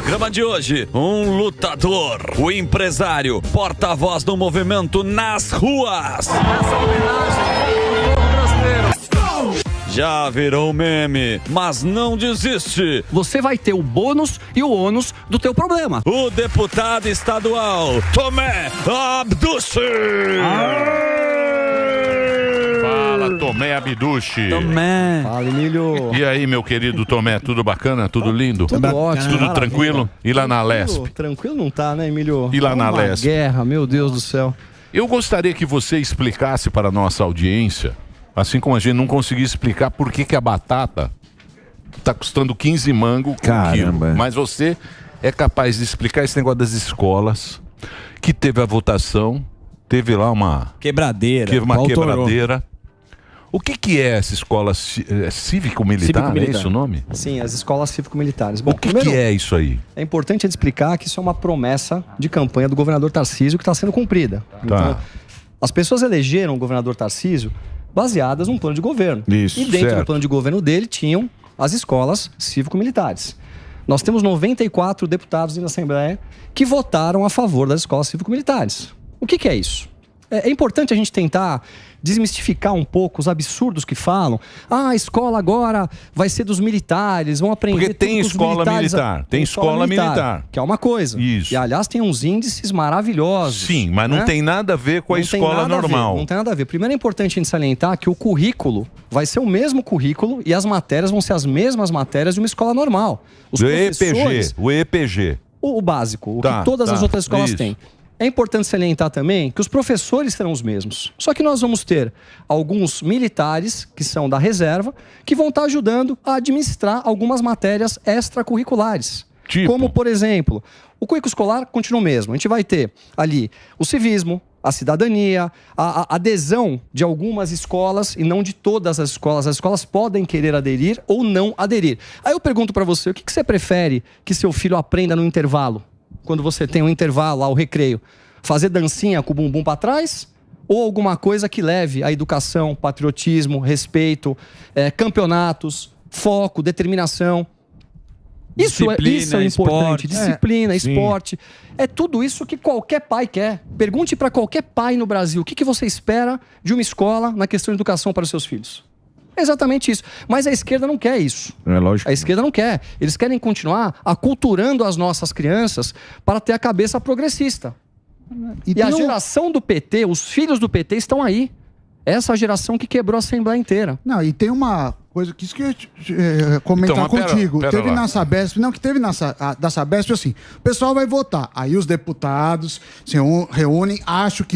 Programa de hoje, um lutador, o empresário, porta-voz do movimento nas ruas. Essa homenagem ao povo brasileiro. Já virou meme, mas não desiste. Você vai ter o bônus e o ônus do teu problema. O deputado estadual, Tomé Abduche. Fala, Tomé Abduche. Tomé. Fala, Emílio. E aí, meu querido Tomé, tudo bacana? Tudo lindo? Tudo ótimo. Tudo Maravilha. tranquilo? E lá na Lesp? Tranquilo não tá, né, Emílio? E lá na Lesp? Guerra, meu Deus do céu. Eu gostaria que você explicasse para a nossa audiência, assim como a gente não conseguia explicar por que a batata está custando 15 mangos por quilo. Mas você é capaz de explicar esse negócio das escolas, que teve a votação, teve lá uma quebradeira. Quebradeira. O que é essa escola cívico-militar? É esse o nome? Sim, as escolas cívico-militares. O que é isso aí? É importante explicar que isso é uma promessa de campanha do governador Tarcísio que está sendo cumprida. Então, as pessoas elegeram o governador Tarcísio baseadas num plano de governo. Isso, e dentro certo. do plano de governo dele tinham as escolas cívico-militares. Nós temos 94 deputados na Assembleia que votaram a favor das escolas cívico-militares. O que é isso? É importante a gente tentar desmistificar um pouco os absurdos que falam. Ah, a escola agora vai ser dos militares, vão aprender Porque tem tudo dos escola militares. militar, tem escola militar. Que é uma coisa. Isso. E, aliás, tem uns índices maravilhosos. Sim, mas não tem nada a ver com a escola normal. Não tem nada a ver. Primeiro é importante a gente salientar que o currículo vai ser o mesmo currículo e as matérias vão ser as mesmas matérias de uma escola normal. Os professores, o EPG. O básico, o que todas as outras escolas têm. É importante salientar também que os professores serão os mesmos. Só que nós vamos ter alguns militares, que são da reserva, que vão estar ajudando a administrar algumas matérias extracurriculares. Como, por exemplo, o currículo escolar continua o mesmo. A gente vai ter ali o civismo, a cidadania, a adesão de algumas escolas e não de todas as escolas. As escolas podem querer aderir ou não aderir. Aí eu pergunto para você, o que você prefere que seu filho aprenda no intervalo? Quando você tem um intervalo lá, o recreio, fazer dancinha com o bumbum para trás? Ou alguma coisa que leve a educação, patriotismo, respeito, campeonatos, foco, determinação? Isso é importante. Esporte. Disciplina, esporte. É tudo isso que qualquer pai quer. Pergunte para qualquer pai no Brasil, o que você espera de uma escola na questão de educação para os seus filhos? É exatamente isso. Mas a esquerda não quer isso. É lógico. A esquerda não quer. Eles querem continuar aculturando as nossas crianças para ter a cabeça progressista. E a geração do PT, os filhos do PT estão aí. Essa geração que quebrou a Assembleia inteira. Não, e tem uma coisa que isso que eu ia comentar Então, mas contigo. pera Teve lá. na Sabesp, não, que teve da Sabesp assim, o pessoal vai votar. Aí os deputados se reúnem, acho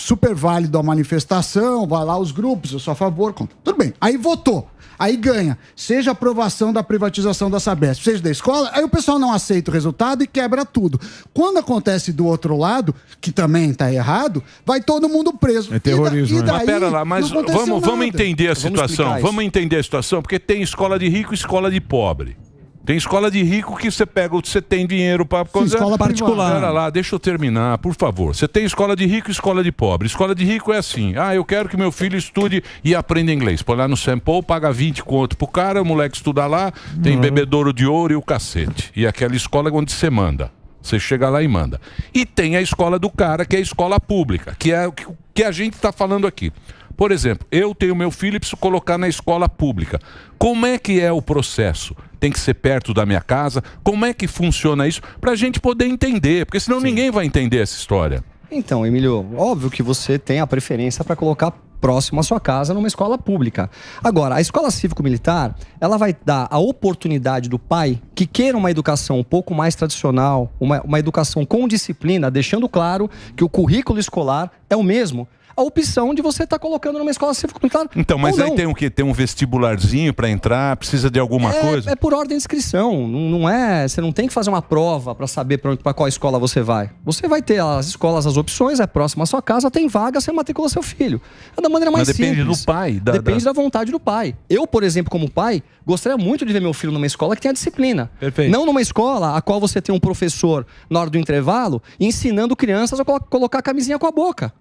super válido a manifestação, vai lá os grupos, eu sou a favor, contra. Tudo bem. Aí votou. Aí ganha, seja a aprovação da privatização da Sabesp, seja da escola, aí o pessoal não aceita o resultado e quebra tudo. Quando acontece do outro lado, que também está errado, vai todo mundo preso. É terrorismo, né? Mas pera lá, mas vamos entender a situação. explicar Vamos entender a situação, porque tem escola de rico e escola de pobre. Tem escola de rico que você pega, você tem dinheiro para coisa escola particular. Pera lá, deixa eu terminar, por favor. Você tem escola de rico e escola de pobre. Escola de rico é assim: ah, eu quero que meu filho estude e aprenda inglês. Põe lá no Sample, paga 20 conto pro cara, o moleque estuda lá, tem bebedouro de ouro e o cacete. E aquela escola é onde você manda. Você chega lá e manda. E tem a escola do cara, que é a escola pública, que é o que a gente está falando aqui. Por exemplo, eu tenho meu filho e preciso colocar na escola pública. Como é que é o processo? Tem que ser perto da minha casa? Como é que funciona isso? Para a gente poder entender, porque senão ninguém vai entender essa história. Então, Emílio, óbvio que você tem a preferência para colocar próximo à sua casa numa escola pública. Agora, a escola cívico-militar, ela vai dar a oportunidade do pai que queira uma educação um pouco mais tradicional, uma educação com disciplina, deixando claro que o currículo escolar é o mesmo, a opção de você estar colocando numa escola cívico-militar. Então, mas aí tem o quê? Tem um vestibularzinho para entrar? Precisa de alguma coisa? É por ordem de inscrição. Não é. Você não tem que fazer uma prova para saber para qual escola você vai. Você vai ter as escolas, as opções, é próximo à sua casa, tem vaga, você matricula seu filho. É da maneira mais simples. Mas depende do pai. Depende da vontade do pai. Eu, por exemplo, como pai, gostaria muito de ver meu filho numa escola que tenha disciplina. Perfeito. Não numa escola a qual você tem um professor na hora do intervalo ensinando crianças a colocar a camisinha com a boca.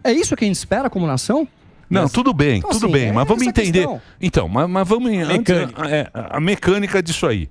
É isso que a gente espera como nação? Não, tudo bem, então, tudo assim, bem, mas vamos essa entender. questão. Então, mas vamos Mecânica. a mecânica disso aí.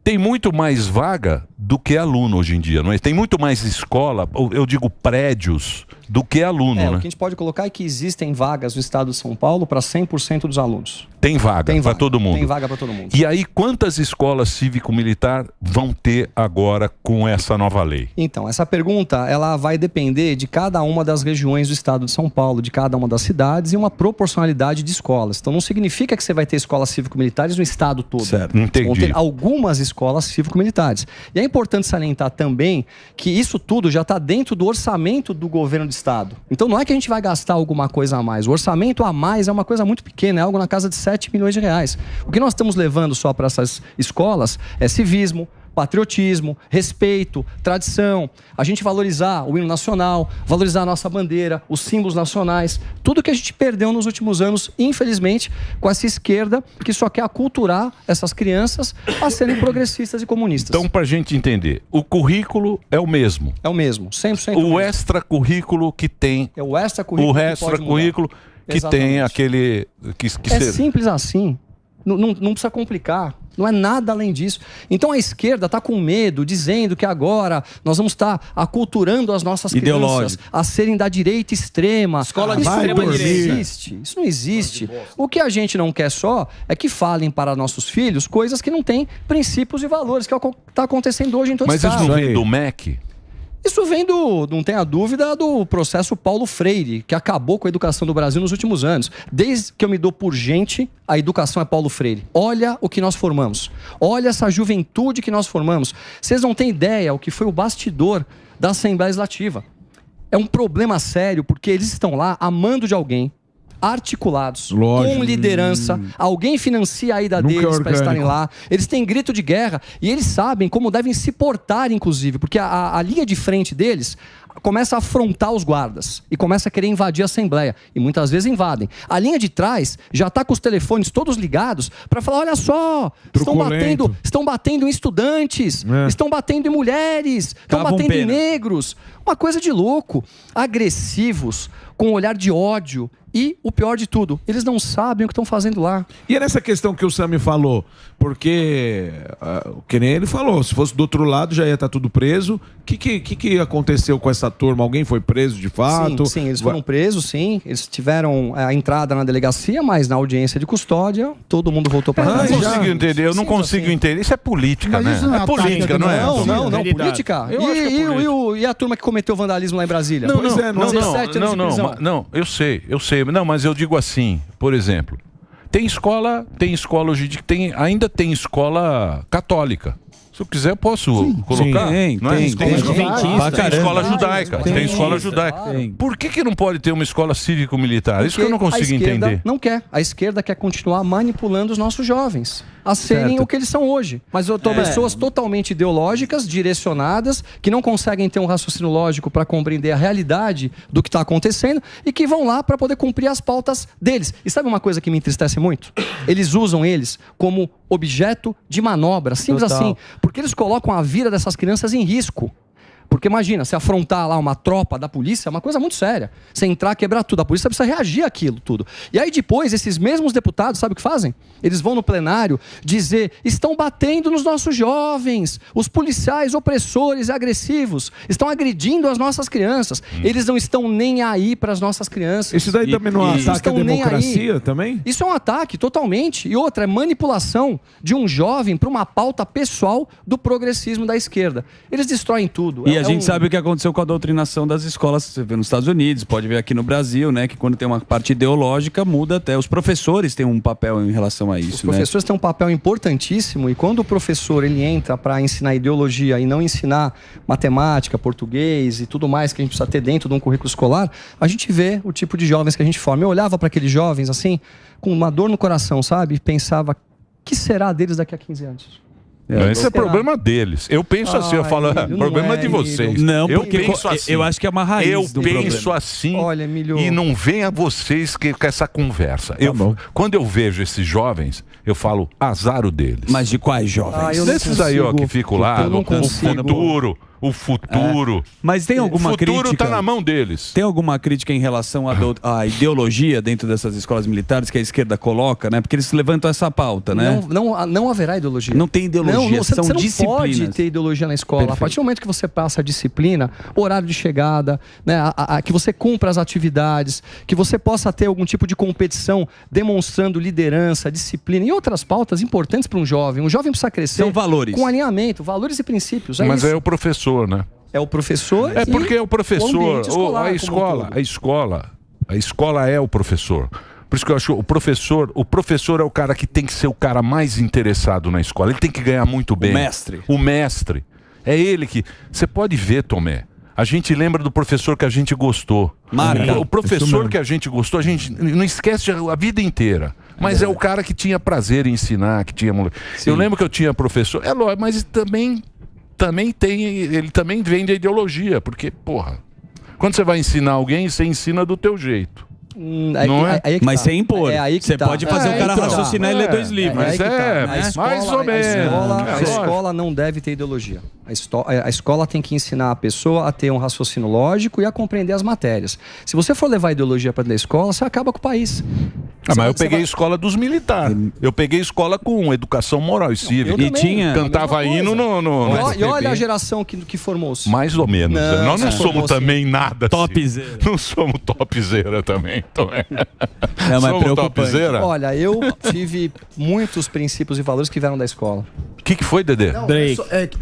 tem muito mais vaga do que aluno hoje em dia, não é? Tem muito mais escola, eu digo prédios, do que aluno, né? O que a gente pode colocar é que existem vagas no estado de São Paulo para 100% dos alunos. Tem vaga para todo mundo. Tem vaga para todo mundo. E aí, quantas escolas cívico-militar vão ter agora com essa nova lei? Então, essa pergunta, ela vai depender de cada uma das regiões do estado de São Paulo, de cada uma das cidades e uma proporcionalidade de escolas. Então, não significa que você vai ter escolas cívico-militares no estado todo. Certo, entendi. Vão ter algumas escolas cívico-militares. E é importante salientar também que isso tudo já está dentro do orçamento do governo do estado. Então, não é que a gente vai gastar alguma coisa a mais. O orçamento a mais é uma coisa muito pequena, é algo na casa de 7 milhões de reais. O que nós estamos levando só para essas escolas é civismo, patriotismo, respeito, tradição, a gente valorizar o hino nacional, valorizar a nossa bandeira, os símbolos nacionais, tudo que a gente perdeu nos últimos anos, infelizmente, com essa esquerda que só quer aculturar essas crianças a serem progressistas e comunistas. Então, para a gente entender, o currículo é o mesmo? É o mesmo, 100% o extracurrículo que tem... É o extracurrículo que tem aquele... simples assim. Não precisa complicar. Não é nada além disso. Então a esquerda está com medo, dizendo que agora nós vamos estar aculturando as nossas crianças a serem da direita extrema. Escola de extrema direita. Isso não existe. Isso não existe. O que a gente não quer só é que falem para nossos filhos coisas que não têm princípios e valores, que é o que está acontecendo hoje em todos os casos. Mas isso não vem do MEC? Isso vem não tenha dúvida, do processo Paulo Freire, que acabou com a educação do Brasil nos últimos anos. Desde que eu me dou por gente, a educação é Paulo Freire. Olha o que nós formamos. Olha essa juventude que nós formamos. Vocês não têm ideia o que foi o bastidor da Assembleia Legislativa. É um problema sério, porque eles estão lá a mando de alguém, articulados, com liderança, alguém financia a ida deles para estarem lá, eles têm grito de guerra e eles sabem como devem se portar, inclusive, porque a linha de frente deles começa a afrontar os guardas e começa a querer invadir a Assembleia, e muitas vezes invadem. A linha de trás já está com os telefones todos ligados para falar, olha só, estão batendo em estudantes, estão batendo em mulheres, estão batendo em negros, uma coisa de louco, agressivos, com um olhar de ódio. E o pior de tudo, eles não sabem o que estão fazendo lá. E é nessa questão que o Sami falou, porque, que nem ele falou, se fosse do outro lado já ia estar tudo preso. O que aconteceu com essa turma? Alguém foi preso de fato? Sim, eles foram presos, sim. Eles tiveram a entrada na delegacia, mas na audiência de custódia, todo mundo voltou para casa. Eu não consigo entender, eu não consigo entender. Isso é política, né? Isso não é política, não é? Não, política. E a turma que cometeu vandalismo lá em Brasília? Não, eu sei. Não, mas eu digo assim, por exemplo, tem escola hoje ainda tem escola católica. Se eu quiser, eu posso colocar. Tem escola judaica. Tem escola judaica. Por que não pode ter uma escola cívico-militar? Isso que eu não consigo entender. Não quer. A esquerda quer continuar manipulando os nossos jovens a serem o que eles são hoje. Mas pessoas totalmente ideológicas, direcionadas, que não conseguem ter um raciocínio lógico para compreender a realidade do que está acontecendo e que vão lá para poder cumprir as pautas deles. E sabe uma coisa que me entristece muito? Eles usam eles como objeto de manobra, simples assim, porque eles colocam a vida dessas crianças em risco. Porque imagina, se afrontar lá uma tropa da polícia é uma coisa muito séria. Você entrar, quebrar tudo, a polícia precisa reagir àquilo tudo. E aí depois, esses mesmos deputados, sabe o que fazem? Eles vão no plenário dizer, estão batendo nos nossos jovens, os policiais opressores e agressivos estão agredindo as nossas crianças. Eles não estão nem aí para as nossas crianças. Isso daí também não é um ataque à democracia também? Isso é um ataque, totalmente. E outra, é manipulação de um jovem para uma pauta pessoal do progressismo da esquerda. Eles destroem tudo. E a gente sabe o que aconteceu com a doutrinação das escolas, você vê nos Estados Unidos, pode ver aqui no Brasil, né? Que quando tem uma parte ideológica, muda até. Os professores têm um papel em relação a isso. Os professores têm um papel importantíssimo, e quando o professor ele entra para ensinar ideologia e não ensinar matemática, português e tudo mais que a gente precisa ter dentro de um currículo escolar, a gente vê o tipo de jovens que a gente forma. Eu olhava para aqueles jovens assim, com uma dor no coração, sabe? E pensava, o que será deles daqui a 15 anos? Esse é problema deles. Eu penso assim, eu falo, problema de vocês. Não, porque eu penso assim. Eu acho que é uma raiz do problema. Eu penso assim, e não venha vocês com essa conversa. Quando eu vejo esses jovens, eu falo, azar o deles. Mas de quais jovens? Desses aí, ó, que ficam lá, o futuro. Mas tem alguma crítica? O futuro crítica? está na mão deles. Tem alguma crítica em relação à ideologia dentro dessas escolas militares que a esquerda coloca, né? Porque eles levantam essa pauta, né? Não haverá ideologia. Não tem ideologia, são você não disciplinas. pode ter ideologia na escola. Perfeito. A partir do momento que você passa a disciplina, horário de chegada, né, que você cumpra as atividades, que você possa ter algum tipo de competição demonstrando liderança, disciplina e outras pautas importantes para um jovem. Um jovem precisa crescer São valores. Com alinhamento, valores e princípios. Mas isso. é o professor, né? É o professor. É porque é o professor, escolar, a escola é o professor. Por isso que eu acho o professor é o cara que tem que ser o cara mais interessado na escola. Ele tem que ganhar muito bem. O mestre. É ele que... Você pode ver, Tomé. A gente lembra do professor que a gente gostou. O professor que a gente gostou, a gente não esquece a vida inteira. Mas é o cara que tinha prazer em ensinar, que tinha... Eu lembro que eu tinha professor... É lógico, mas também tem... Ele também vem da ideologia. Porque, porra... Quando você vai ensinar alguém, você ensina do teu jeito. Não é? Mas sem impor. Você pode fazer o cara raciocinar e ler 2 livros. Mas mais ou menos. A escola não deve ter ideologia. A escola tem que ensinar a pessoa a ter um raciocínio lógico e a compreender as matérias. Se você for levar ideologia para dentro da escola, você acaba com o país. Mas eu peguei escola dos militares. Eu peguei escola com educação moral e cívica. E tinha... Cantava hino no E olha a geração que formou-se. Mais ou menos. Nós não somos também nada. Topzera. Não somos topzera também. É mais preocupante. Olha, eu tive muitos princípios e valores que vieram da escola. O que foi, Dedê? Não,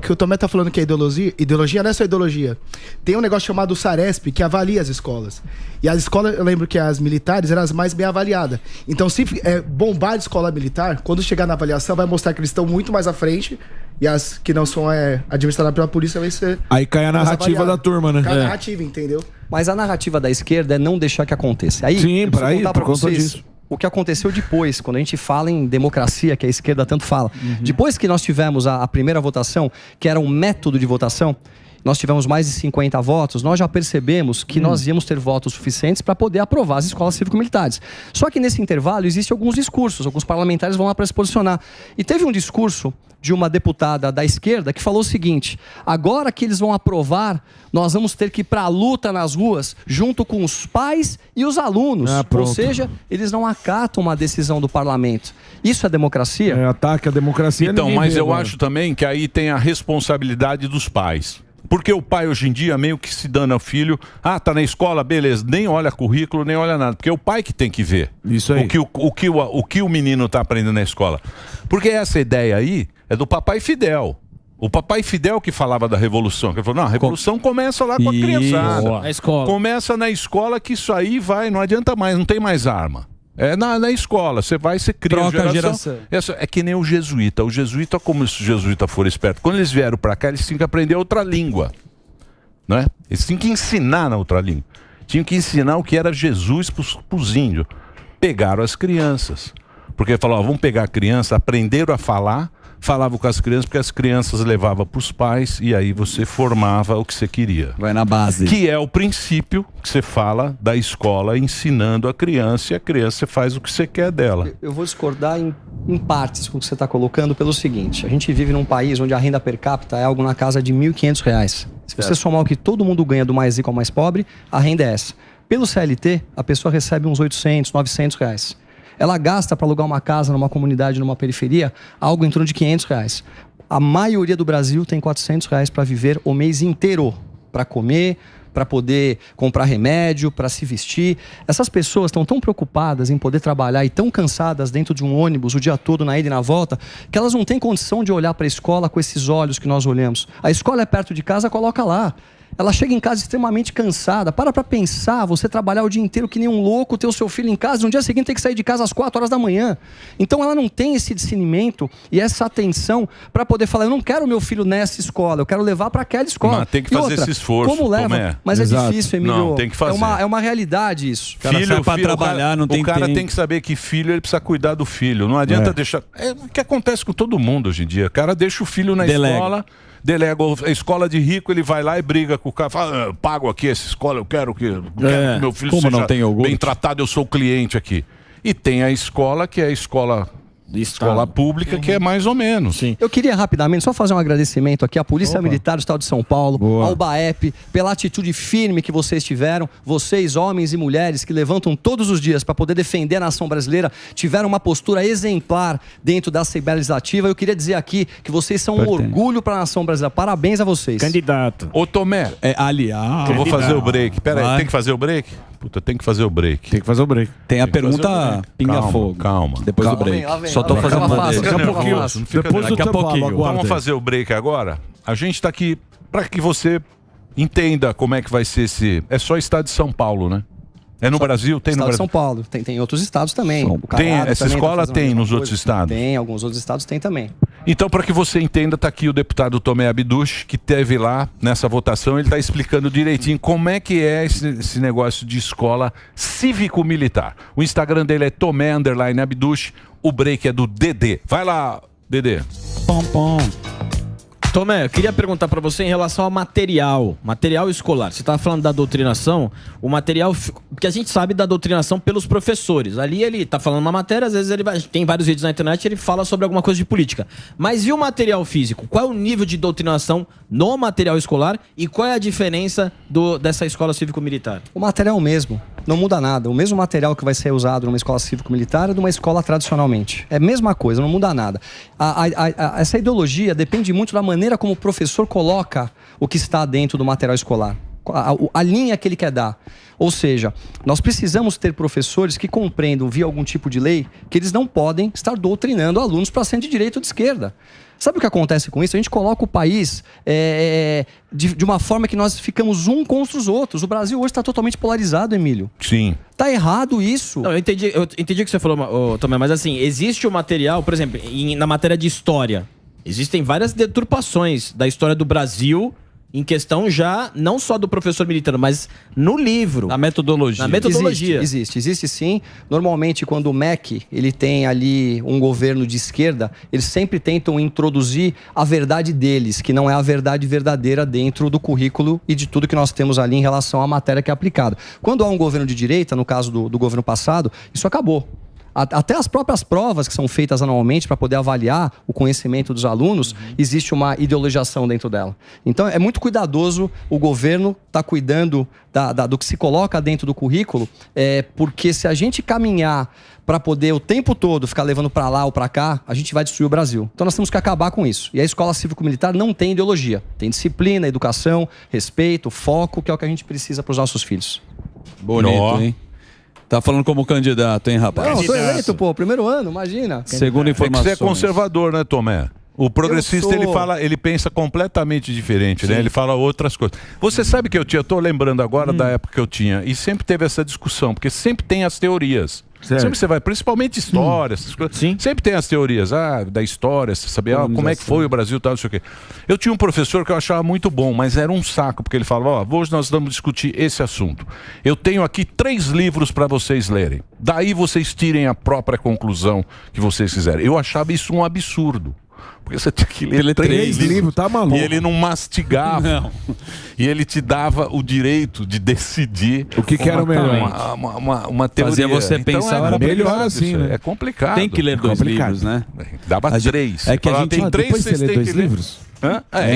que o Tomé tá falando que é ideologia não é só ideologia. Tem um negócio chamado Saresp que avalia as escolas. E as escolas, eu lembro que as militares eram as mais bem avaliadas. Então, se bombar de escola militar, quando chegar na avaliação, vai mostrar que eles estão muito mais à frente. E as que não são administradas pela polícia vai ser... Aí cai a narrativa da turma, né? Cai a narrativa, entendeu? Mas a narrativa da esquerda é não deixar que aconteça. Aí, sim, eu preciso contar pra vocês o que aconteceu depois, quando a gente fala em democracia, que a esquerda tanto fala. Depois que nós tivemos a primeira votação, que era um método de votação, nós tivemos mais de 50 votos, nós já percebemos que nós íamos ter votos suficientes para poder aprovar as escolas cívico-militares. Só que nesse intervalo existem alguns discursos, alguns parlamentares vão lá para se posicionar. E teve um discurso de uma deputada da esquerda que falou o seguinte: agora que eles vão aprovar, nós vamos ter que ir para a luta nas ruas junto com os pais e os alunos. Ou seja, eles não acatam uma decisão do parlamento. Isso é democracia? É ataque à democracia. Então, mas eu acho também que aí tem a responsabilidade dos pais. Porque o pai hoje em dia meio que se dana ao filho. Tá na escola, beleza, nem olha currículo, nem olha nada. Porque é o pai que tem que ver isso aí. O que o menino está aprendendo na escola. Porque essa ideia aí é do papai Fidel. O papai Fidel que falava da revolução. Que ele falou, não, a revolução começa lá com a criançada. Na escola. Começa na escola que isso aí vai, não adianta mais, não tem mais arma. É na escola, você cria a geração. É que nem o jesuíta. O jesuíta, como se o jesuíta for esperto, quando eles vieram para cá, eles tinham que aprender outra língua. Não é? Eles tinham que ensinar na outra língua. Tinham que ensinar o que era Jesus para os índios. Pegaram as crianças. Porque falaram, vamos pegar a criança, aprenderam a falar, falavam com as crianças, porque as crianças levavam para os pais e aí você formava o que você queria. Vai na base. Que é o princípio que você fala da escola ensinando a criança e a criança faz o que você quer dela. Eu vou discordar em partes com o que você está colocando pelo seguinte: a gente vive num país onde a renda per capita é algo na casa de R$ 1.500. Se você somar o que todo mundo ganha do mais rico ao mais pobre, a renda é essa. Pelo CLT, a pessoa recebe uns R$800, R$900. Ela gasta para alugar uma casa numa comunidade, numa periferia, algo em torno de R$500. A maioria do Brasil tem R$400 para viver o mês inteiro, para comer, para poder comprar remédio, para se vestir. Essas pessoas estão tão preocupadas em poder trabalhar e tão cansadas dentro de um ônibus o dia todo, na ida e na volta, que elas não têm condição de olhar para a escola com esses olhos que nós olhamos. A escola é perto de casa, coloca lá. Ela chega em casa extremamente cansada. Para pensar, você trabalhar o dia inteiro que nem um louco, ter o seu filho em casa, no dia seguinte tem que sair de casa às 4 horas da manhã. Então ela não tem esse discernimento e essa atenção para poder falar, eu não quero meu filho nessa escola, eu quero levar para aquela escola. Mas tem que fazer esse esforço. Como leva? Tomé. Mas Exato. é difícil, Emílio. Não, tem que fazer. É uma realidade isso. Filho para trabalhar, não tem tempo. O cara tem que saber que filho, ele precisa cuidar do filho. Não adianta deixar... É o que acontece com todo mundo hoje em dia. O cara deixa o filho na escola... Delega a escola de rico, ele vai lá e briga com o cara, fala, eu pago aqui essa escola, eu quero que meu filho seja bem tratado, eu sou o cliente aqui. E tem a escola que é a escola Escola pública que é mais ou menos. Sim. Eu queria rapidamente só fazer um agradecimento aqui à Polícia Militar do Estado de São Paulo, ao BAEP, pela atitude firme que vocês tiveram. Vocês, homens e mulheres, que levantam todos os dias para poder defender a nação brasileira, tiveram uma postura exemplar dentro da Assembleia Legislativa. Eu queria dizer aqui que vocês são um orgulho para a nação brasileira. Parabéns a vocês. Candidato. Ô Tomé, aliás, eu vou fazer o break. Pera aí, tem que fazer o break? Puta, tem que fazer o break. Tem que fazer o break. Tem a pergunta pinga-fogo. Calma. Depois do break. Só tô fazendo Daqui a pouquinho. Daqui a pouquinho. Então vamos fazer o break agora? A gente tá aqui para que você entenda como é que vai ser esse... É só estado de São Paulo, né? É no Brasil? Tem no Estado de Brasil? São Paulo. Tem outros estados também. Tem, essa escola tem nos outros estados? Tem, alguns outros estados tem também. Então, para que você entenda, está aqui o deputado Tomé Abduch, que teve lá nessa votação. Ele está explicando direitinho como é que é esse negócio de escola cívico-militar. O Instagram dele é Tomé_Abduch. O break é do Dedê. Vai lá, Dedê. Pom. Tomé, eu queria perguntar para você em relação ao material escolar. Você estava falando da doutrinação, o material que a gente sabe da doutrinação pelos professores. Ali ele está falando uma matéria, às vezes tem vários vídeos na internet, ele fala sobre alguma coisa de política. Mas e o material físico? Qual é o nível de doutrinação no material escolar e qual é a diferença dessa escola cívico-militar? O material é o mesmo, não muda nada. O mesmo material que vai ser usado numa escola cívico-militar é de uma escola tradicionalmente. É a mesma coisa, não muda nada. Essa ideologia depende muito da maneira como o professor coloca o que está dentro do material escolar, a linha que ele quer dar. Ou seja, nós precisamos ter professores que compreendam via algum tipo de lei que eles não podem estar doutrinando alunos para centro de direita ou de esquerda. Sabe o que acontece com isso? A gente coloca o país de uma forma que nós ficamos um contra os outros. O Brasil hoje está totalmente polarizado, Emílio. Sim. Tá errado isso. Não, eu entendi o que você falou, Tomé, mas assim, existe o material, por exemplo, na matéria de história, existem várias deturpações da história do Brasil em questão já, não só do professor militar, mas no livro. Na metodologia. Existe sim. Normalmente, quando o MEC ele tem ali um governo de esquerda, eles sempre tentam introduzir a verdade deles, que não é a verdade verdadeira dentro do currículo e de tudo que nós temos ali em relação à matéria que é aplicada. Quando há um governo de direita, no caso do governo passado, isso acabou. Até as próprias provas que são feitas anualmente para poder avaliar o conhecimento dos alunos, existe uma ideologização dentro dela. Então é muito cuidadoso o governo estar cuidando do que se coloca dentro do currículo, porque se a gente caminhar para poder o tempo todo ficar levando para lá ou para cá, a gente vai destruir o Brasil. Então nós temos que acabar com isso. E a escola cívico-militar não tem ideologia. Tem disciplina, educação, respeito, foco, que é o que a gente precisa para os nossos filhos. Bonito, hein? Tá falando como candidato, hein, rapaz? Não, sou eleito, pô. Primeiro ano, imagina. Segundo informações. Você é conservador, né, Tomé? O progressista, ele pensa completamente diferente, né? Ele fala outras coisas. Você sabe que eu tô lembrando agora da época que eu tinha, e sempre teve essa discussão, porque sempre tem as teorias. Certo. Sempre você vai, principalmente história, essas coisas. Sim. Sempre tem as teorias, da história, você saber como é que foi o Brasil, tal, não sei o quê. Eu tinha um professor que eu achava muito bom, mas era um saco, porque ele falava, hoje nós vamos discutir esse assunto. Eu tenho aqui 3 livros para vocês lerem. Daí vocês tirem a própria conclusão que vocês quiserem. Eu achava isso um absurdo. Porque você tinha que ler 3 livros, tá maluco. E ele não mastigava. Não. E ele te dava o direito de decidir o que era o melhor. Uma teoria. Fazia você pensar, era melhor assim, né? É complicado. Tem que ler 2 livros, né? Dava 3. É que a gente tem 3, depois vocês você lê têm 2 que ler. livros?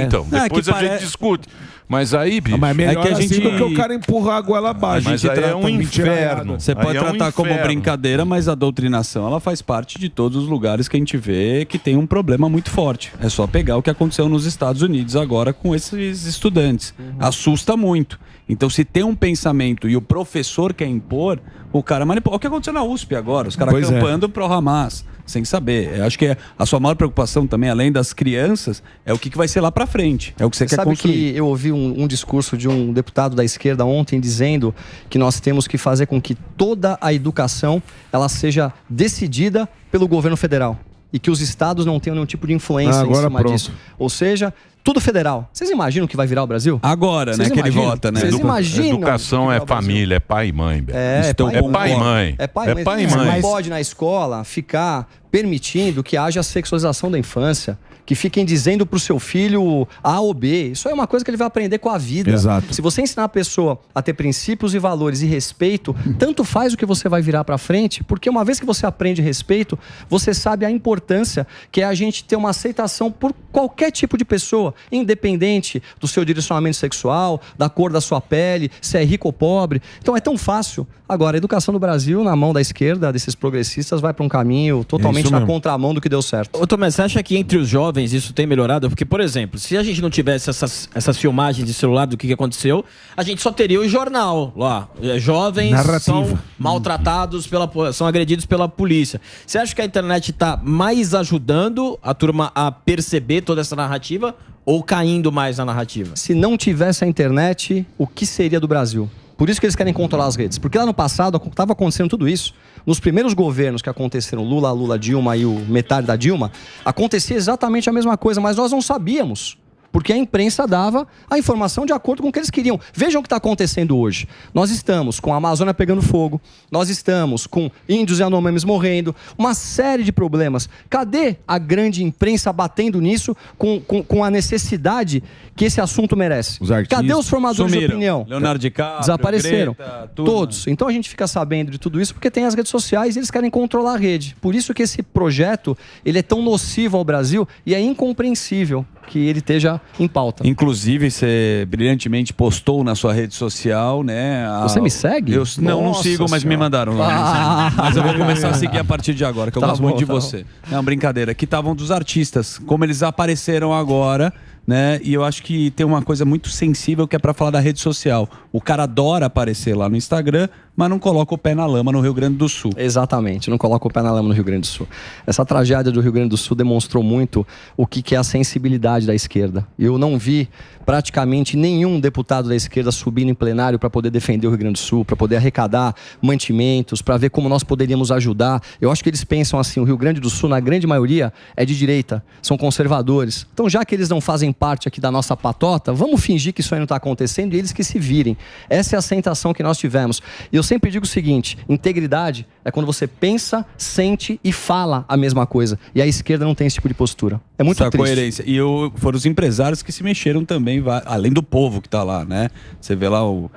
Então, depois a gente discute. Mas aí, bicho... Mas melhor que a gente... assim do que o cara empurra a goela abaixo. Mas aí é um inferno. Você pode tratar como brincadeira, mas a doutrinação ela faz parte de todos os lugares que a gente vê que tem um problema muito forte. É só pegar o que aconteceu nos Estados Unidos agora com esses estudantes. Assusta muito. Então, se tem um pensamento e o professor quer impor, o cara manipula. O que aconteceu na USP agora? Os caras acampando pro Hamas, sem saber. Eu acho que a sua maior preocupação também, além das crianças, é o que vai ser lá pra frente. É o que você quer construir. Sabe que eu ouvi um discurso de um deputado da esquerda ontem dizendo que nós temos que fazer com que toda a educação ela seja decidida pelo governo federal. E que os estados não tenham nenhum tipo de influência em cima disso. Ou seja, Tudo federal. Vocês imaginam que vai virar o Brasil? Agora, né, que ele vota, né? Vocês imaginam? Educação é família, é pai e mãe. É pai e mãe. É pai e mãe. Você não pode, na escola, ficar permitindo que haja sexualização da infância, que fiquem dizendo pro seu filho A ou B. Isso é uma coisa que ele vai aprender com a vida. Exato. Se você ensinar a pessoa a ter princípios e valores e respeito, tanto faz o que você vai virar pra frente, porque uma vez que você aprende respeito, você sabe a importância que é a gente ter uma aceitação por qualquer tipo de pessoa, independente do seu direcionamento sexual, da cor da sua pele, se é rico ou pobre. Então é tão fácil. Agora, a educação do Brasil, na mão da esquerda, desses progressistas, vai para um caminho totalmente na contramão do que deu certo. Ô, Tomé, você acha que entre os jovens isso tem melhorado? Porque, por exemplo, se a gente não tivesse essas filmagens de celular do que aconteceu, a gente só teria o jornal lá. Jovens são maltratados, são agredidos pela polícia. Você acha que a internet está mais ajudando a turma a perceber toda essa narrativa ou caindo mais na narrativa? Se não tivesse a internet, o que seria do Brasil? Por isso que eles querem controlar as redes. Porque lá no passado estava acontecendo tudo isso. Nos primeiros governos que aconteceram, Lula, Dilma e o metade da Dilma, acontecia exatamente a mesma coisa, mas nós não sabíamos. Porque a imprensa dava a informação de acordo com o que eles queriam. Vejam o que está acontecendo hoje. Nós estamos com a Amazônia pegando fogo, nós estamos com índios e anomames morrendo, uma série de problemas. Cadê a grande imprensa batendo nisso com a necessidade que esse assunto merece? Cadê os formadores de opinião? Leonardo DiCaprio, desapareceram. Greta, todos. Então a gente fica sabendo de tudo isso porque tem as redes sociais e eles querem controlar a rede. Por isso que esse projeto ele é tão nocivo ao Brasil e é incompreensível que ele esteja em pauta. Inclusive, você brilhantemente postou na sua rede social, né? Você me segue? Não sigo, mas me mandaram lá. Mas eu vou começar a seguir a partir de agora, que eu gosto muito de você. Não, brincadeira. Que estavam dos artistas, como eles apareceram agora, né? E eu acho que tem uma coisa muito sensível que é pra falar da rede social. O cara adora aparecer lá no Instagram, mas não coloca o pé na lama no Rio Grande do Sul. Exatamente, não coloca o pé na lama no Rio Grande do Sul. Essa tragédia do Rio Grande do Sul demonstrou muito o que é a sensibilidade da esquerda. Eu não vi praticamente nenhum deputado da esquerda subindo em plenário para poder defender o Rio Grande do Sul, para poder arrecadar mantimentos, para ver como nós poderíamos ajudar. Eu acho que eles pensam assim, o Rio Grande do Sul, na grande maioria, é de direita, são conservadores. Então, já que eles não fazem parte aqui da nossa patota, vamos fingir que isso aí não está acontecendo e eles que se virem. Essa é a sensação que nós tivemos. E eu sempre digo o seguinte, integridade é quando você pensa, sente e fala a mesma coisa. E a esquerda não tem esse tipo de postura. É muito triste. Coerência. E foram os empresários que se mexeram também, além do povo que está lá, né? Você vê lá o...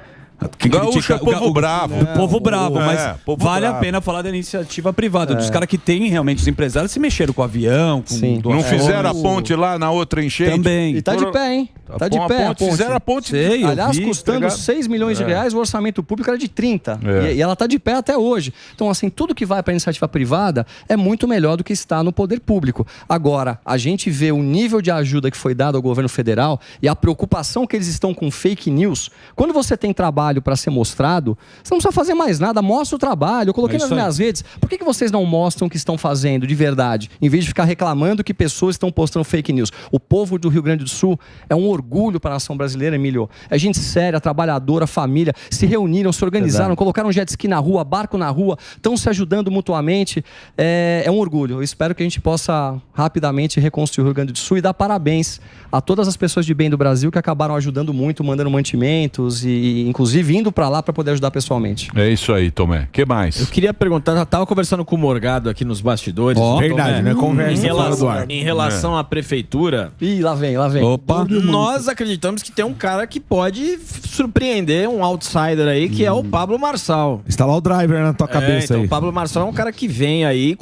Gaúcho é povo bravo. O povo bravo, mas povo vale bravo. a pena falar da iniciativa privada, dos caras que tem realmente, os empresários se mexeram com o avião, com não fizeram a ponte lá na outra enchente? Também. E tá de pé, hein? Tá de pé a ponte. Fizeram a ponte. Sei, aliás, custando 6 milhões de reais, o orçamento público era de 30. E ela tá de pé até hoje. Então, assim, tudo que vai para a iniciativa privada é muito melhor do que está no poder público. Agora, a gente vê o nível de ajuda que foi dado ao governo federal e a preocupação que eles estão com fake news. Quando você tem trabalho para ser mostrado, você não precisa fazer mais nada, mostra o trabalho. Eu coloquei nas minhas redes. Por que vocês não mostram o que estão fazendo de verdade, em vez de ficar reclamando que pessoas estão postando fake news? O povo do Rio Grande do Sul é um orgulho para a nação brasileira, Emílio. É gente séria, trabalhadora, família, se reuniram, se organizaram, colocaram jet ski na rua, barco na rua, estão se ajudando mutuamente. É um orgulho. Eu espero que a gente possa rapidamente reconstruir o Rio Grande do Sul e dar parabéns a todas as pessoas de bem do Brasil que acabaram ajudando muito, mandando mantimentos e inclusive indo para lá para poder ajudar pessoalmente. É isso aí, Tomé. O que mais? Eu queria perguntar, já estava conversando com o Morgado aqui nos bastidores. Verdade, né? Conversa em relação à prefeitura. Ih, lá vem. Opa. Nós acreditamos que tem um cara que pode surpreender, um outsider aí, que é o Pablo Marçal. Está lá o driver na tua cabeça então, aí. o Pablo Marçal é um cara que vem aí,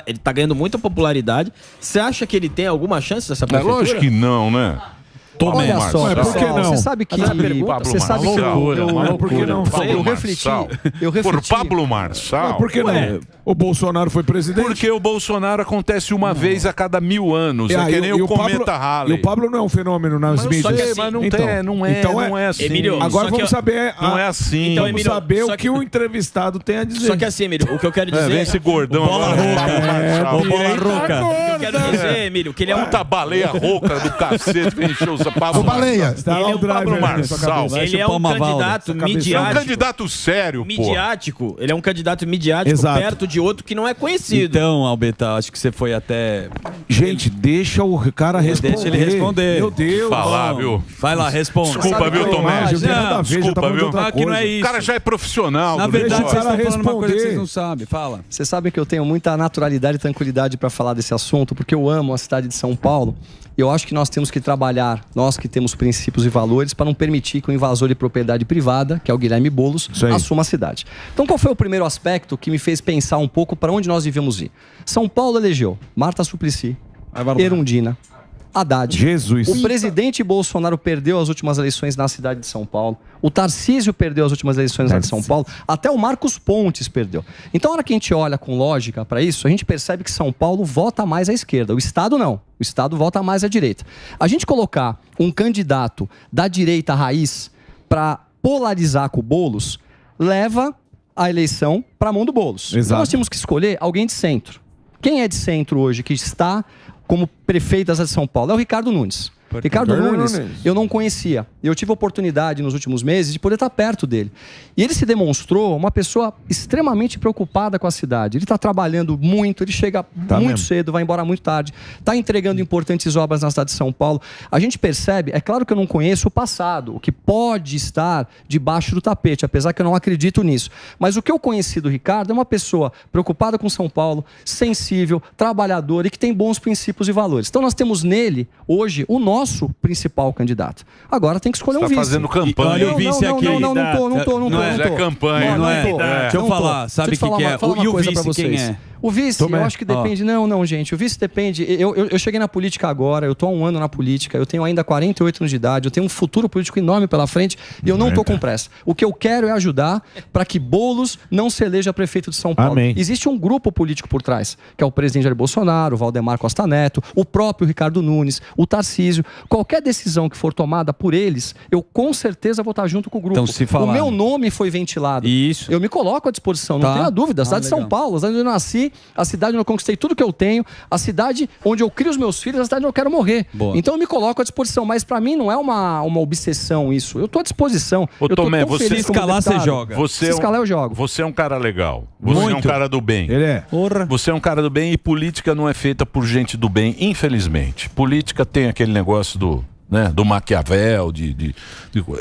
ele tá ganhando muita popularidade. Você acha que ele tem alguma chance dessa prefeitura? Lógico que não, né? Olha só, por que não? Você sabe que Você sabe que por que não? eu refleti. Por Pablo Marçal. Por que não? O Bolsonaro foi presidente. Porque o Bolsonaro acontece uma vez a cada 1000 anos. É que nem o cometa Halley. E o Pablo não é um fenômeno nas mídias. Mas não é assim. Emílio, agora vamos saber. Não é assim. Então, vamos saber o que o entrevistado tem a dizer. Só que assim, Emílio, o que eu quero dizer... Vem esse gordão Bola agora. rouca. O que eu quero dizer, Emílio, que ele é um... Puta baleia rouca do cacete que encheu os Pablo Ô, Baleia. Marçal. Ele é o Pablo Marçal. Ele é um candidato midiático. É um candidato sério, pô. Midiático. Ele é um candidato midiático Exato. perto de outro que não é conhecido. Então, Albeta, acho que você foi até... Gente, deixa o cara responder. Deixa ele responder. Meu Deus. Falar, viu? Vai lá, responde. Desculpa, viu, Tomé? Não tem nada a ver, já tá Desculpa, falando de viu? outra Ah, que não é coisa. isso. O cara já é profissional. Na do verdade, negócio. vocês estão falando uma coisa que vocês responder. não sabem. Fala. Vocês sabem que eu tenho muita naturalidade e tranquilidade para falar desse assunto, porque eu amo a cidade de São Paulo. E eu acho que nós temos que trabalhar, nós que temos princípios e valores, para não permitir que o invasor de propriedade privada, que é o Guilherme Boulos, assuma a cidade. Então, qual foi o primeiro aspecto que me fez pensar um pouco para onde nós devemos ir? São Paulo elegeu Marta Suplicy, Erundina, Haddad. Jesus. O presidente Bolsonaro perdeu as últimas eleições na cidade de São Paulo. O Tarcísio perdeu as últimas eleições na de São Paulo. Até o Marcos Pontes perdeu. Então, na hora que a gente olha com lógica para isso, a gente percebe que São Paulo vota mais à esquerda. O Estado não. O Estado vota mais à direita. A gente colocar um candidato da direita raiz para polarizar com o Boulos leva a eleição para a mão do Boulos. Então, nós temos que escolher alguém de centro. Quem é de centro hoje que está como prefeito da cidade de São Paulo? É o Ricardo Nunes. Ricardo Nunes, eu não conhecia. Eu tive a oportunidade nos últimos meses de poder estar perto dele. E ele se demonstrou uma pessoa extremamente preocupada com a cidade. Ele está trabalhando muito, ele chega muito cedo, vai embora muito tarde, está entregando importantes obras na cidade de São Paulo. A gente percebe, é claro que eu não conheço o passado, o que pode estar debaixo do tapete, apesar que eu não acredito nisso. Mas o que eu conheci do Ricardo é uma pessoa preocupada com São Paulo, sensível, trabalhadora e que tem bons princípios e valores. Então nós temos nele, hoje, o nosso principal candidato. Agora tem que escolher um vice. Fazendo campanha. Olha o vice aqui. Não tô. É campanha. Não é. Deixa eu falar. Sabe o que é? E o vice quem é? O vice, eu acho que depende. Não, gente. O vice depende. Eu cheguei na política agora, eu tô há um ano na política, eu tenho ainda 48 anos de idade, eu tenho um futuro político enorme pela frente e eu não tô com pressa. O que eu quero é ajudar para que Boulos não se eleja prefeito de São Paulo. Amém. Existe um grupo político por trás, que é o presidente Jair Bolsonaro, o Valdemar Costa Neto, o próprio Ricardo Nunes, o Tarcísio. Qualquer decisão que for tomada por eles, eu com certeza vou estar junto com o grupo. Então, se falar... O meu nome foi ventilado. Isso. Eu me coloco à disposição, não tenha dúvida. A cidade de São Paulo, a cidade onde eu nasci, a cidade onde eu conquistei tudo que eu tenho, a cidade onde eu crio os meus filhos, a cidade onde eu quero morrer. Boa. Então eu me coloco à disposição, mas pra mim não é uma obsessão isso. Eu tô à disposição. Ô, Tomé, eu tô você escalar, você joga. Você se escalar, eu jogo. Você é um cara legal. Você é um cara do bem. Ele é. Você é um cara do bem e política não é feita por gente do bem, infelizmente. Política tem aquele negócio do Maquiavel,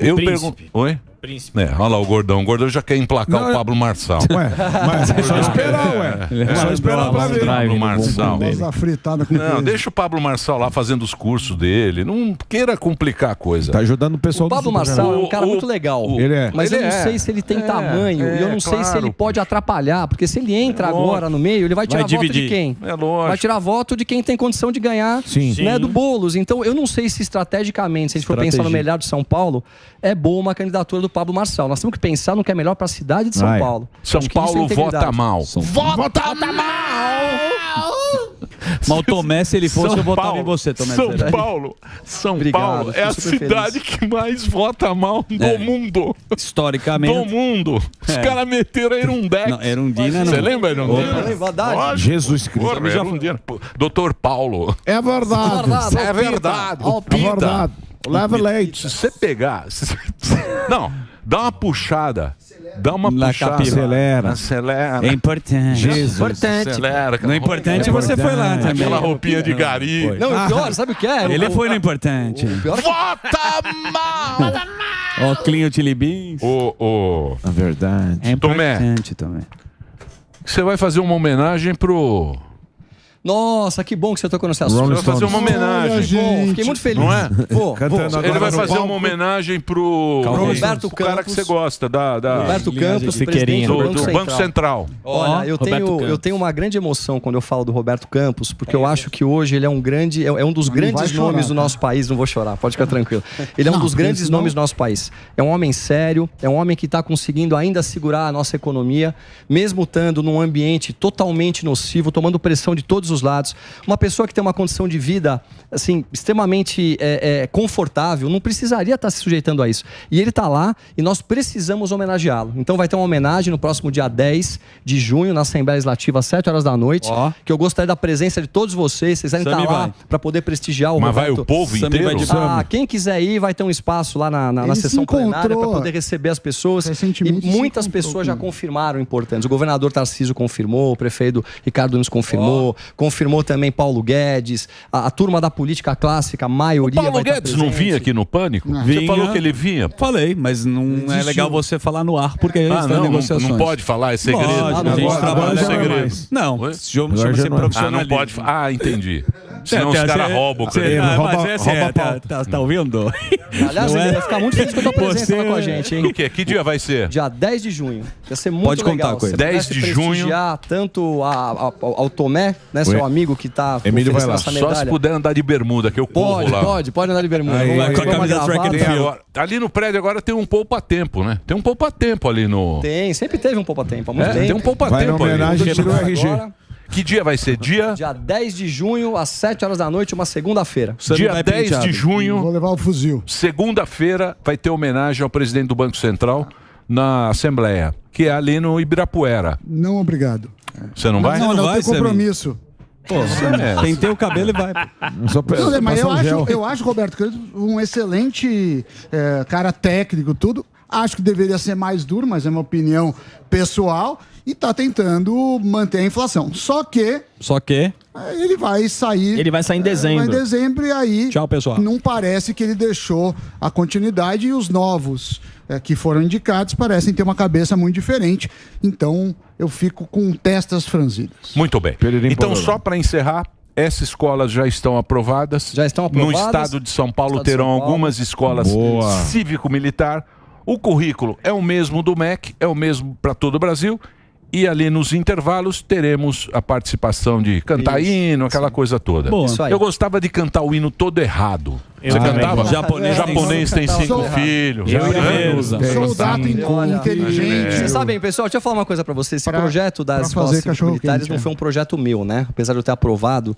eu pergunto. Oi? Príncipe. Olha lá o Gordão. O Gordão já quer emplacar o Pablo Marçal. Ué, mas é só esperar, É só esperar pra ver. Pablo Marçal. Famosa fritada com Não, queijo. deixa o Pablo Marçal lá fazendo os cursos dele. Não queira complicar a coisa. Tá ajudando o pessoal O Pablo Marçal é um cara muito legal. Ele é. Mas Ele eu não é. sei se ele tem tamanho. E eu não sei se ele pode atrapalhar. Porque se ele entra agora no meio, ele vai tirar voto dividir. de quem? É lógico. Vai tirar voto de quem tem condição de ganhar, né, do Boulos. Então, eu não sei se estrategicamente, se a gente for pensar no melhor de São Paulo, é boa uma candidatura do Pablo Marçal. Nós temos que pensar no que é melhor para a cidade de São Paulo. São Acho que isso é Paulo integridade. vota mal. Vota mal! Mas o Tomé, se ele fosse, eu votava em você, Tomé. São Paulo é a fico super cidade que mais vota mal do mundo. Historicamente. Do mundo. Os caras meteram Erundex. Não, Erundina não. Você lembra Erundina? Verdade. Jesus Cristo. Porra, Erundina. Doutor Paulo. É verdade. É verdade. É verdade. Leva leite. Se você pegar... Não, dá uma puxada. Dá uma Na puxada. capivara. Acelera. É importante. Jesus. Acelera. No importante você foi lá também. Aquela roupinha de gari. Não, o pior, sabe o que é? Ele foi no importante. Vota mal! Ó, Clean Chili Beans. É verdade. É Tomé. importante, Tomé. Você vai fazer uma homenagem pro... Nossa, que bom que você tocou nesse assunto. Rolling Você vai fazer uma homenagem. Que bom, fiquei muito feliz. Não é? Vou. Cantando Ele agora vai no fazer palco. uma homenagem pro Roberto o cara que Campos. você gosta, Roberto Campos, de presidente Siqueirinha. do do Banco Central. Olha, eu Roberto tenho, Campos. eu tenho uma grande emoção quando eu falo do Roberto Campos, porque eu acho que hoje ele é um grande, é um dos vai grandes chorar, nomes do tá? nosso país. Não vou chorar, pode ficar tranquilo. Ele é um Não, dos grandes porque senão- nomes do nosso país. É um homem sério, é um homem que está conseguindo ainda segurar a nossa economia, mesmo estando num ambiente totalmente nocivo, tomando pressão de todos os os lados. Uma pessoa que tem uma condição de vida assim, extremamente confortável, não precisaria estar se sujeitando a isso. E ele está lá e nós precisamos homenageá-lo. Então vai ter uma homenagem no próximo dia 10 de junho, na Assembleia Legislativa, às 7 horas da noite, que eu gostaria da presença de todos vocês. Vocês devem estar lá para poder prestigiar o Mas Roberto. vai o povo inteiro? Quem quiser ir, vai ter um espaço lá na sessão plenária para poder receber as pessoas. E muitas pessoas já confirmaram importantes. O governador Tarcísio confirmou, o prefeito Ricardo Nunes confirmou, confirmou também Paulo Guedes, a turma da política clássica, a maioria. O Paulo Guedes não vinha aqui no Pânico? Você falou que ele vinha? Falei, mas não é legal você falar no ar, porque ele está em negociações. Não pode falar, é segredo. Pode, a gente trabalha em segredo. Não, chama-se profissionalismo. Não pode. Entendi. Senão os caras roubam. Tá ouvindo? Aliás, ele vai ficar muito feliz com a tua presença lá com a gente, hein? O quê? Que dia vai ser? Dia 10 de junho. Vai ser muito Pode legal. contar com ele. 10 de junho. Tanto ao Tomé, né, seu amigo que tá Emílio vai lá. Só se puder andar de bermuda, que eu corro lá. Pode andar de bermuda. Com a camisa track and field. Ali no prédio agora tem um poupa-tempo, né? Tem um poupa-tempo ali no... Tem, sempre teve um poupa-tempo, há muito tempo. Tem um poupa-tempo ali. Vai na homenagem, tira o RG. Que dia vai ser? Dia 10 de junho, às 7 horas da noite, uma segunda-feira. Dia 10 de junho, Vou levar o fuzil. segunda-feira, vai ter homenagem ao presidente do Banco Central na Assembleia, que é ali no Ibirapuera. Não, obrigado. Você não vai? Não, vai, tem compromisso. Pô, pentei o cabelo e vai. Não, mas eu acho, Roberto, um excelente cara técnico, tudo. Acho que deveria ser mais duro, mas é uma opinião pessoal. E está tentando manter a inflação. Só que ele vai sair... Ele vai sair em dezembro. Vai em dezembro e aí... Tchau, pessoal. Não parece que ele deixou a continuidade e os novos que foram indicados parecem ter uma cabeça muito diferente. Então, eu fico com testas franzidas. Muito bem. Então, só para encerrar, essas escolas já estão aprovadas. Já estão aprovadas. No estado de São Paulo terão algumas escolas cívico-militar. O currículo é o mesmo do MEC, é o mesmo para todo o Brasil. E ali nos intervalos teremos a participação de cantar hino, aquela coisa toda. Eu gostava de cantar o hino todo errado. Você cantava? Japonês tem 5 filhos. Soldado inteligente. Vocês sabem, pessoal, deixa eu falar uma coisa pra vocês. Esse projeto das escolas cívico-militares não foi um projeto meu, né? Apesar de eu ter aprovado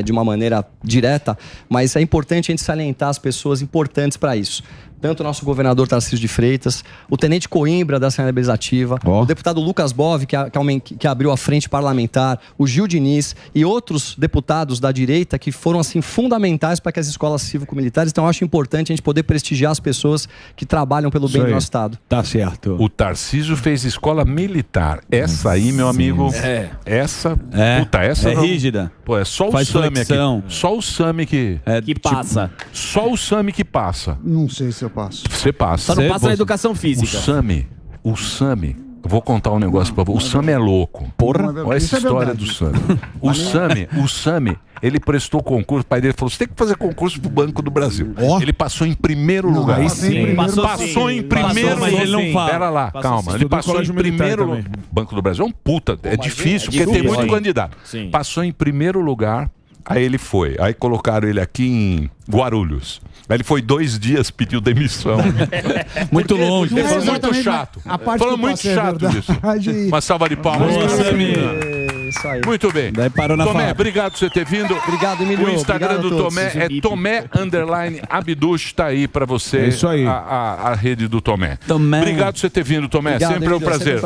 de uma maneira direta, mas é importante a gente salientar as pessoas importantes para isso. Tanto o nosso governador Tarcísio de Freitas, o tenente Coimbra da Assembleia Legislativa, o deputado Lucas Bove, que abriu a frente parlamentar, o Gil Diniz e outros deputados da direita que foram assim fundamentais para que as escolas cívico-militares. Então eu acho importante a gente poder prestigiar as pessoas que trabalham pelo bem do nosso estado. Tá certo. O Tarcísio fez escola militar. Essa aí, meu amigo, essa é rígida. Pô, é só o SAMI aqui. Só o SAMI que passa. Só o SAMI que passa. Não sei se eu passo. Você passa. Só não passa na educação física. O SAMI, eu vou contar um negócio pra você. O SAMI é louco. Porra. Olha essa história do SAMI. O SAMI, ele prestou concurso, o pai dele falou, você tem que fazer concurso pro Banco do Brasil. Ele passou em primeiro lugar. Passou em primeiro, mas ele não fala. Pera lá, calma. Ele passou em primeiro. Banco do Brasil é um puta, é difícil, porque tem muito candidato. Passou em primeiro lugar, aí ele foi. Aí colocaram ele aqui em Guarulhos. Aí ele foi 2 dias, pediu demissão. Muito longe. Ele falou muito chato. Falou muito chato disso. Uma salva de palmas. Isso aí. Muito bem. Daí parou na Tomé, obrigado por você ter vindo. Obrigado, Emílio. O Instagram do Tomé é Tomé_Abduch, tá aí pra você. É isso aí. A rede do Tomé. Tomé. Obrigado por você ter vindo, Tomé. Obrigado, Sempre é um Emílio, prazer.